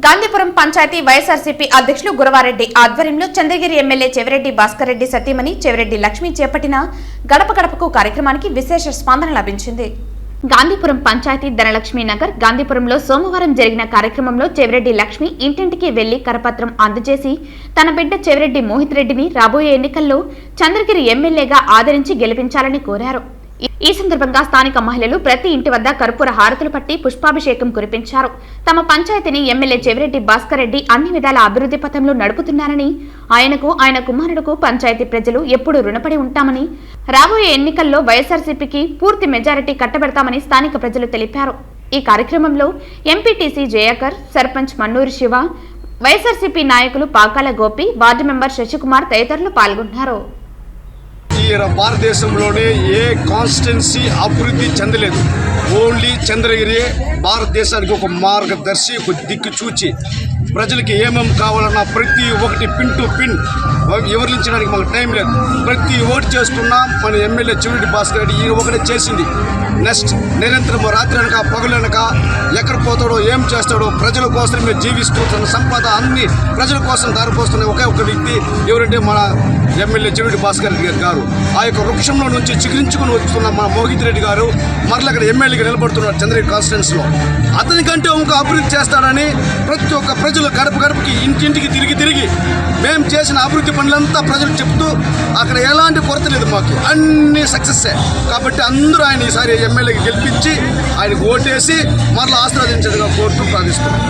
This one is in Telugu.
గాంధీపురం పంచాయతీ వైఎస్ఆర్సీపీ అధ్యక్షులు గురవారెడ్డి ఆధ్వర్యంలో చంద్రగిరి ఎమ్మెల్యే చెవిరెడ్డి భాస్కర్ రెడ్డి సతీమణి చెవిరెడ్డి లక్ష్మి చేపట్టిన గడప గడపకు కార్యక్రమానికి విశేష స్పందన లభించింది. గాంధీపురం పంచాయతీ ధనలక్ష్మి నగర్ గాంధీపురంలో సోమవారం జరిగిన కార్యక్రమంలో చెవిరెడ్డి లక్ష్మి ఇంటింటికి వెళ్లి కరపత్రం అందజేసి తన బిడ్డ చెవిరెడ్డి మోహిత్ రెడ్డిని రాబోయే ఎన్నికల్లో చంద్రగిరి ఎమ్మెల్యేగా ఆదరించి గెలిపించాలని కోరారు. ఈ సందర్భంగా స్థానిక మహిళలు ప్రతి ఇంటి వద్ద కర్పూర హారతులు పట్టి పుష్పాభిషేకం కురిపించారు. తమ పంచాయతీని ఎమ్మెల్యే చెవిరెడ్డి భాస్కర్ రెడ్డి అన్ని విధాల అభివృద్ధి పథంలో నడుపుతున్నారని, ఆయనకు ఆయన కుమారుడుకు పంచాయతీ ప్రజలు ఎప్పుడూ రుణపడి ఉంటామని, రాబోయే ఎన్నికల్లో వైఎస్ఆర్సీపీకి పూర్తి మెజారిటీ కట్టబెడతామని స్థానిక ప్రజలు తెలిపారు. ఈ కార్యక్రమంలో ఎంపీటీసీ జయాకర్, సర్పంచ్ మన్నూరి శివ, వైఎస్ఆర్సీపీ నాయకులు పాకాల గోపి, వార్డు మెంబర్ శశికుమార్ తదితరులు పాల్గొన్నారు. ఈ భారతదేశంలోనే ఏ కాన్స్టిట్యున్సీ అభివృద్ధి చెందలేదు. ఓన్లీ చంద్రగిరి భారతదేశానికి ఒక మార్గదర్శి, ఒక దిక్కు చూచి ప్రజలకి ఏమేమి కావాలన్నా ప్రతి ఒక్కటి పిన్ టు పిన్ వివరించడానికి మనకు టైం లేదు. ప్రతి ఓటు చేస్తున్నా మన ఎమ్మెల్యే చెవిరెడ్డి భాస్కర్ రెడ్డి ఈ ఒకటే చేసింది. నెక్స్ట్ నిరంతరం రాత్రి అనక పగులనక ఎక్కడ పోతాడో ఏం చేస్తాడో ప్రజల కోసం మీరు జీవిస్తూ తన సంపద అన్ని ప్రజల కోసం దారిపోస్తున్న ఒకే ఒక వ్యక్తి ఎవరంటే మన ఎమ్మెల్యే చెవిరెడ్డి భాస్కర్ రెడ్డి గారు. ఆ యొక్క వృక్షంలో నుంచి చిగురించుకుని వస్తున్న మన మోహిత్ రెడ్డి గారు మరల అక్కడ ఎమ్మెల్యేగా నిలబడుతున్నారు చంద్రగిరి కాన్స్టిట్యున్సీలో. అతనికంటే ఇంకా అభివృద్ధి చేస్తాడని ప్రతి ఒక్క ప్రజలు గడప గడపకి ఇంటింటికి తిరిగి మేము చేసిన అభివృద్ధి పనులంతా ప్రజలు చెప్తూ అక్కడ ఎలాంటి కొరత లేదు, మాకు అన్ని సక్సెస్సే. కాబట్టి అందరూ ఆయన ఈసారి ఎమ్మెల్యేకి గెలిపించి ఆయనకు ఓటేసి మరలా ఆశీర్వదించేదిగా కోరుతూ ప్రార్థిస్తున్నాం.